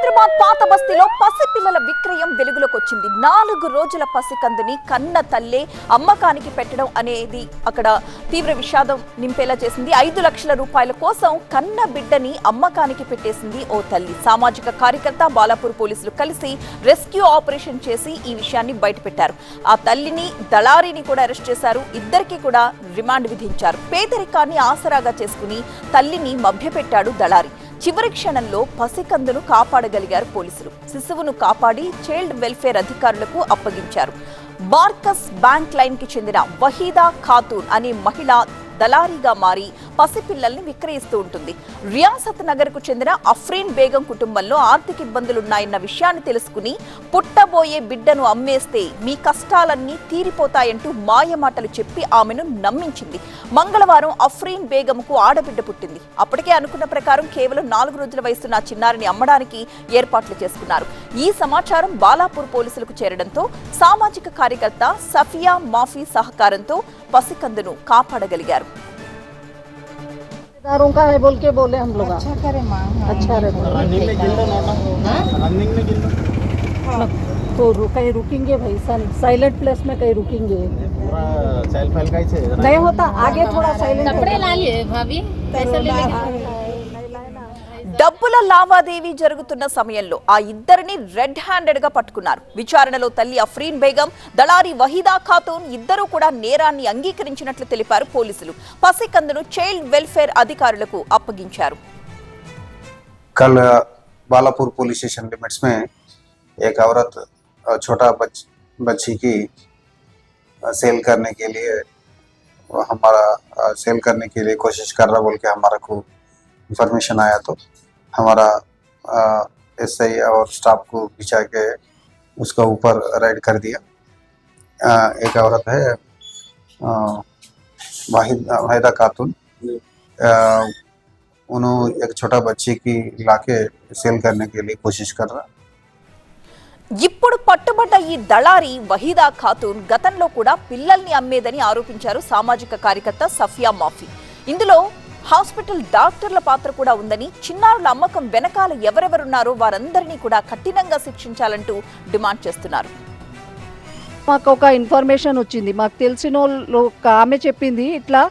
హైదరాబాద్ పాత బస్తీలో పసిపిల్లల విక్రయం వెలుగులోకి వచ్చింది. 4 రోజుల పసికందుని కన్న తల్లే అమ్మకానికి పెట్టడం అనేది అక్కడ తీవ్ర విషాదం నింపేలా చేసింది. 5 లక్షల రూపాయల కోసం కన్న బిడ్డని అమ్మకానికి పెట్టేసింది ఓ తల్లి. సామాజిక కార్యకర్త, బాలాపూర్ పోలీసులు కలిసి రెస్క్యూ ఆపరేషన్ చేసి ఈ విషయాన్ని బయటపెట్టారు. ఆ తల్లిని, దళారీని కూడా అరెస్ట్ చేశారు. ఇద్దరికి కూడా రిమాండ్ విధించారు. పేదరికాన్ని ఆసరాగా చేసుకుని తల్లిని మభ్యపెట్టాడు దళారీ. చివరి క్షణంలో పసికందును కాపాడగలిగారు పోలీసులు. శిశువును కాపాడి చైల్డ్ వెల్ఫేర్ అధికారులకు అప్పగించారు. మార్కస్ బ్యాంక్ లైన్ కి చెందిన వహీదా ఖాతూన్ అనే మహిళ దళారీగా మారి పసిపిల్లల్ని విక్రయిస్తూ ఉంటుంది. రియాసత్ నగర్ కు చెందిన అఫ్రీన్ బేగం కుటుంబంలో ఆర్థిక ఇబ్బందులున్నాయన్న విషయాన్ని తెలుసుకుని పుట్టబోయే బిడ్డను అమ్మేస్తే మీ కష్టాలన్నీ తీరిపోతాయంటూ మాయమాటలు చెప్పి ఆమెను నమ్మించింది. మంగళవారం అఫ్రీన్ బేగంకు ఆడబిడ్డ పుట్టింది. అప్పటికే అనుకున్న ప్రకారం కేవలం 4 రోజుల వయసున్న చిన్నారిని అమ్మడానికి ఏర్పాట్లు చేసుకున్నారు. ఈ సమాచారం బాలాపూర్ పోలీసులకు చేరడంతో సామాజిక కార్యకర్త సఫియా మాఫీ సహకారంతో పసికందును కాపాడగలిగారు. का है बोल के बोले हम लोग अच्छा करे मां अच्छा रनिंग में गिल दो रनिंग में गिल दो तो कहीं रुकेंगे भाई साइलेंट प्लेस में कहीं रुकेंगे पूरा सेल्फ हेल्प का ही नहीं होता आगे थोड़ा साइलेंट कपड़े ला लिए भाभी पैसे ले लेके డబ్బుల లావాదేవీ జరుగుతున్న సమయంలో ఆ ఇద్దరిని రెడ్ హ్యాండెడ్ గా పట్టుకున్నారు. విచారణలో తల్లి అఫ్రీన్ బేగం, దళారీ వహీదా ఖాతూన్ ఇద్దరూ కూడా నేరాన్ని అంగీకరించినట్లు తెలిపారు పోలీసులు. పసికందును చైల్డ్ వెల్ఫేర్ అధికారులకు అప్పగించారు. कल बालापुर पुलिस स्टेशन लिमिट्स में एक औरत छोटा बच्ची की सेल करने के लिए कोशिश कर रहा बोल के हमारा को इंफॉर्मेशन आया, तो हमारा एसआई और स्टाफ को बिछा के उसका ऊपर रेड कर दिया. एक औरत है वाहिदा खातून, उन्होंने एक छोटा बच्ची की लाके सेल करने के लिए कोशिश कर रहा. ఇప్పుడు పట్టుబడ్డ ఈ దళారీ వహీదా ఖాతూన్ గతంలో కూడా పిల్లల్ని అమ్మేదని ఆరోపించారు సామాజిక కార్యకర్త సఫియా మాఫీ. ఇందులో హాస్పిటల్ డాక్టర్ల పాత్ర కూడా ఉందని, చిన్నారుల అమ్మకం వెనకాల ఎవరెవరున్నారో వారందరినీ కూడా కఠినంగా శిక్షించాలంటూ డిమాండ్ చేస్తున్నారు. మాకు ఒక ఇన్ఫర్మేషన్ వచ్చింది. మాకు తెలిసిన ఒక ఆమె చెప్పింది, ఇట్లా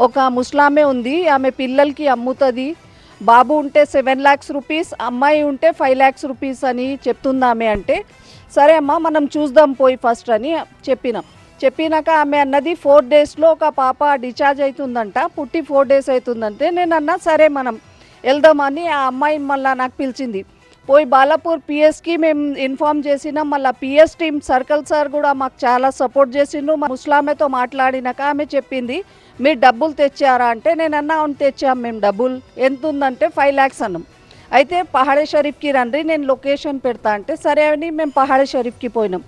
ఒక ముస్లామే ఉంది, ఆమె పిల్లలకి అమ్ముతుంది, బాబు ఉంటే 7 lakhs రూపీస్, అమ్మాయి ఉంటే 5 lakhs రూపీస్ అని చెప్తుంది ఆమె. అంటే సరే అమ్మా మనం చూద్దాం పోయి ఫస్ట్ అని చెప్పినాక ఆమె అన్నది 4 daysలో ఒక పాప డిశ్చార్జ్ అవుతుందంట, పుట్టి 4 days అవుతుందంటే నేను అన్నా సరే మనం వెళ్దామని ఆ అమ్మాయి మళ్ళీ నాకు పిలిచింది. పోయి బాలాపూర్ పిఎస్కి మేము ఇన్ఫార్మ్ చేసినాం. మళ్ళీ పిఎస్ టీమ్ సర్కిల్ సార్ కూడా మాకు చాలా సపోర్ట్ చేసిండ్రు. ముస్లామేతో మాట్లాడినాక ఆమె చెప్పింది మీరు డబ్బులు తెచ్చారా అంటే నేను అన్నా అవును తెచ్చాం మేము. డబ్బులు ఎంత ఉందంటే 5 lakhs అన్నాం. అయితే పహాడే షరీఫ్కి రండి నేను లొకేషన్ పెడతా అంటే సరే అని మేము పహాడే షరీఫ్కి పోయినాం.